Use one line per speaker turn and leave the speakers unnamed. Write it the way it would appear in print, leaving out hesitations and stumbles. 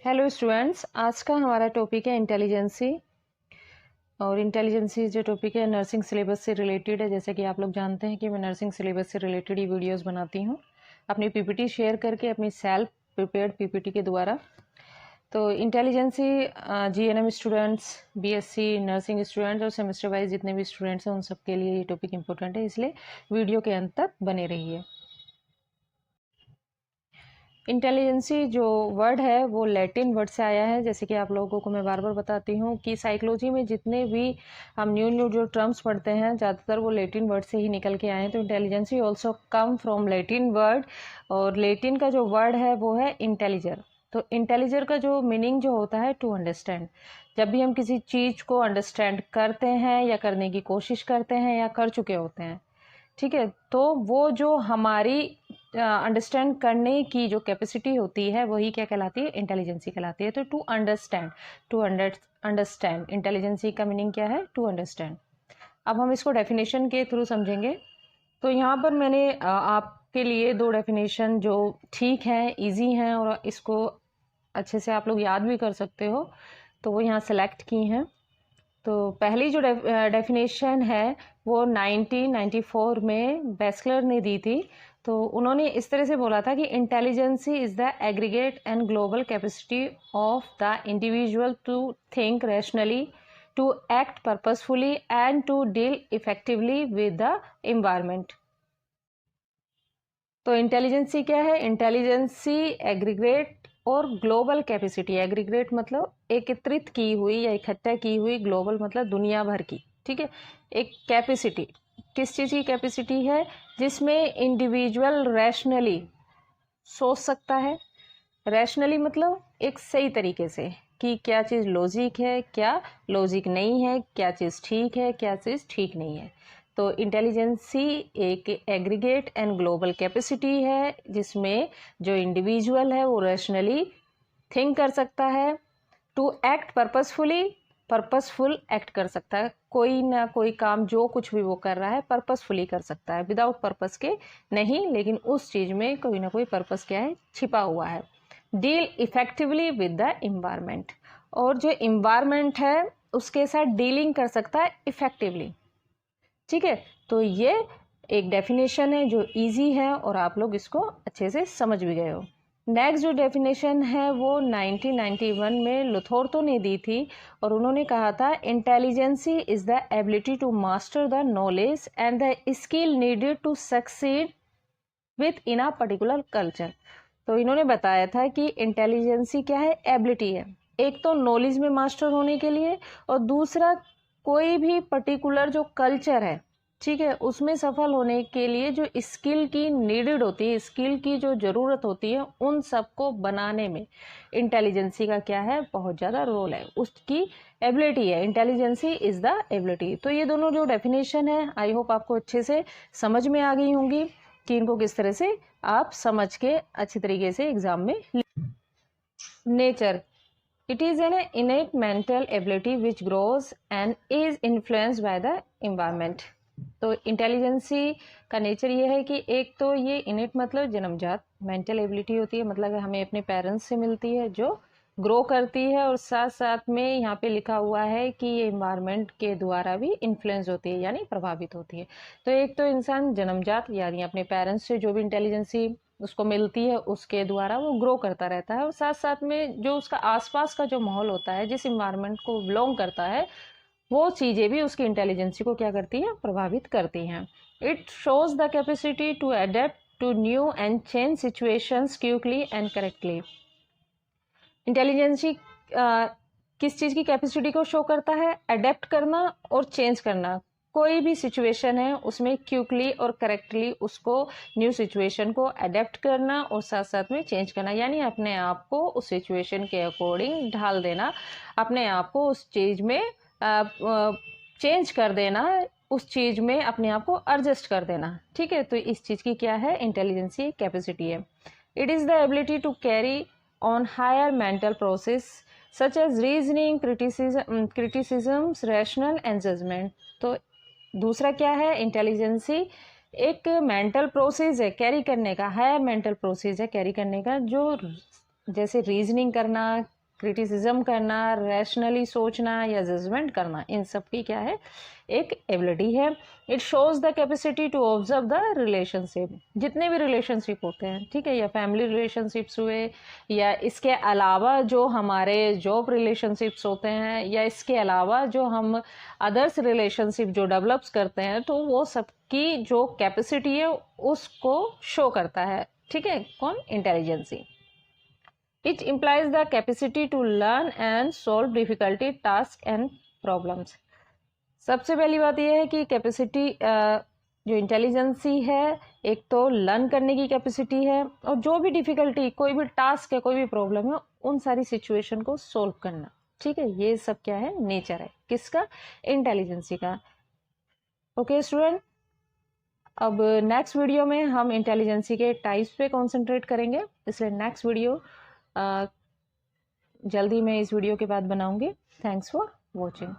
Hello students, आज का हमारा टॉपिक है इंटेलिजेंसी। और इंटेलिजेंसी जो टॉपिक है नर्सिंग सिलेबस से रिलेटेड है। जैसे कि आप लोग जानते हैं कि मैं नर्सिंग सिलेबस से रिलेटेड ही वीडियोस बनाती हूँ अपनी पीपीटी शेयर करके, अपनी सेल्फ प्रिपेयर्ड पीपीटी के द्वारा। तो intelligence GNM students, BSc nursing students और सेमेस्टर वाइज जितने भी स्टूडेंट्स हैं उन सब के लिए ये टॉपिक इंपॉर्टेंट है, इसलिए वीडियो के अंत तक बने रहिए। इंटेलिजेंसी जो वर्ड है वो लैटिन वर्ड से आया है। जैसे कि आप लोगों को मैं बार बार बताती हूँ कि साइकोलॉजी में जितने भी हम न्यू जो टर्म्स पढ़ते हैं ज़्यादातर वो लैटिन वर्ड से ही निकल के आए हैं। तो intelligence also come from Latin word, और लैटिन का जो वर्ड है वो है इंटेलिजर। तो इंटेलिजर का जो मीनिंग जो होता है टू अंडरस्टैंड। जब भी हम किसी चीज़ को अंडरस्टैंड करते हैं या करने की कोशिश करते हैं या कर चुके होते हैं, ठीक है, तो वो जो हमारी अंडरस्टैंड करने की जो कैपेसिटी होती है वही क्या कहलाती है, इंटेलिजेंसी कहलाती है। तो टू अंडरस्टैंड इंटेलिजेंसी का मीनिंग क्या है, टू अंडरस्टैंड। अब हम इसको डेफिनेशन के थ्रू समझेंगे। तो यहाँ पर मैंने आपके लिए दो डेफिनेशन जो ठीक हैं, इजी हैं और इसको अच्छे से आप लोग याद भी कर सकते हो, तो वो यहाँ सेलेक्ट की हैं। तो पहली जो डेफिनेशन है वो 1994 में बेस्लर ने दी थी। तो उन्होंने इस तरह से बोला था कि intelligence is the aggregate and global capacity of the individual to think rationally, to act purposefully and to deal effectively with the environment. तो इंटेलिजेंसी क्या है, इंटेलिजेंसी एग्रीगेट और ग्लोबल कैपेसिटी। एग्रीगेट मतलब एकत्रित की हुई या इकट्ठा की हुई, ग्लोबल मतलब दुनिया भर की, ठीक है। एक कैपेसिटी, किस चीज़ की कैपेसिटी है, जिसमें इंडिविजुअल रैशनली सोच सकता है। रैशनली मतलब एक सही तरीके से कि क्या चीज़ लॉजिक है, क्या लॉजिक नहीं है, क्या चीज़ ठीक है, क्या चीज़ ठीक नहीं है। तो इंटेलिजेंसी एक एग्रीगेट एंड ग्लोबल कैपेसिटी है जिसमें जो इंडिविजुअल है वो रैशनली थिंक कर सकता है, टू एक्ट पर्पसफुल एक्ट कर सकता है। कोई ना कोई काम जो कुछ भी वो कर रहा है पर्पसफुली कर सकता है, विदाउट पर्पस के नहीं, लेकिन उस चीज़ में कोई ना कोई पर्पस क्या है, छिपा हुआ है। Deal effectively with the environment, और जो इन्वायरमेंट है उसके साथ डीलिंग कर सकता है इफेक्टिवली, ठीक है। तो ये एक डेफिनेशन है जो इजी है और आप लोग इसको अच्छे से समझ भी गए हो। नेक्स्ट जो डेफिनेशन है वो 1991 में लुथोर्थो ने दी थी, और उन्होंने कहा था intelligence is the ability to master the knowledge and the skill needed to succeed within a particular culture. तो इन्होंने बताया था कि इंटेलिजेंसी क्या है, एबिलिटी है, एक तो नॉलेज में मास्टर होने के लिए, और दूसरा कोई भी पर्टिकुलर जो कल्चर है, ठीक है, उसमें सफल होने के लिए जो स्किल की नीडेड होती है, स्किल की जो ज़रूरत होती है, उन सबको बनाने में इंटेलिजेंसी का क्या है, बहुत ज़्यादा रोल है, उसकी एबिलिटी है। Intelligence is the ability. तो ये दोनों जो डेफिनेशन है आई होप आपको अच्छे से समझ में आ गई होंगी कि इनको किस तरह से आप समझ के अच्छी तरीके से एग्जाम में। Nature, it is an innate mental ability which grows and is influenced by the environment। तो इंटेलिजेंसी का नेचर ये है कि एक तो ये इनेट मतलब जन्मजात मेंटल एबिलिटी होती है, मतलब हमें अपने पेरेंट्स से मिलती है जो ग्रो करती है, और साथ साथ में यहाँ पे लिखा हुआ है कि ये इन्वायरमेंट के द्वारा भी इन्फ्लुएंस होती है यानी प्रभावित होती है। तो एक तो इंसान जन्मजात यानी अपने पेरेंट्स से जो भी इंटेलिजेंसी उसको मिलती है उसके द्वारा वो ग्रो करता रहता है, और साथ साथ में जो उसका आसपास का जो माहौल होता है, जिस इन्वायरमेंट को बिलोंग करता है, वो चीज़ें भी उसकी इंटेलिजेंसी को क्या करती हैं, प्रभावित करती हैं। It shows the capacity to adapt to new and change situations quickly and correctly. Intelligence किस चीज़ की कैपेसिटी को शो करता है, अडेप्ट करना और चेंज करना। कोई भी सिचुएशन है उसमें क्विकली और करेक्टली उसको, न्यू सिचुएशन को अडेप्ट करना और साथ साथ में चेंज करना, यानी अपने आप को उस सिचुएशन के अकॉर्डिंग ढाल देना, अपने आप को उस चीज़ में चेंज कर देना, उस चीज़ में अपने आप को एडजस्ट कर देना, ठीक है। तो इस चीज़ की क्या है, इंटेलिजेंसी कैपेसिटी है। It is the ability to carry on higher mental process such as reasoning, criticisms, rational and judgment। तो दूसरा क्या है, इंटेलिजेंसी एक मेंटल प्रोसेस है कैरी करने का, हायर मेंटल प्रोसेस है कैरी करने का, जो जैसे रीजनिंग करना, क्रिटिसिज्म करना, रैशनली सोचना या जजमेंट करना, इन सब की क्या है, एक एबिलिटी है। It shows the capacity to observe the relationship, जितने भी रिलेशनशिप होते हैं, ठीक है, या फैमिली रिलेशनशिप्स हुए, या इसके अलावा जो हमारे जॉब रिलेशनशिप्स होते हैं, या इसके अलावा जो हम अदर्स रिलेशनशिप जो डेवलप्स करते हैं, तो वो सबकी जो कैपेसिटी है उसको शो करता है, ठीक है, कौन, intelligence. It implies the capacity to learn and solve difficulty task and problems. सबसे पहली बात यह है कि कैपेसिटी जो इंटेलिजेंसी है, एक तो लर्न करने की कैपेसिटी है, और जो भी डिफिकल्टी, कोई भी टास्क है, कोई भी प्रॉब्लम है, उन सारी सिचुएशन को सोल्व करना, ठीक है, ये सब क्या है, नेचर है, किसका, इंटेलिजेंसी का। ओके स्टूडेंट, अब नेक्स्ट वीडियो में हम इंटेलिजेंसी के टाइप्स पे कंसंट्रेट करेंगे, इसलिए नेक्स्ट वीडियो जल्दी मैं इस वीडियो के बाद बनाऊंगी। Thanks for watching.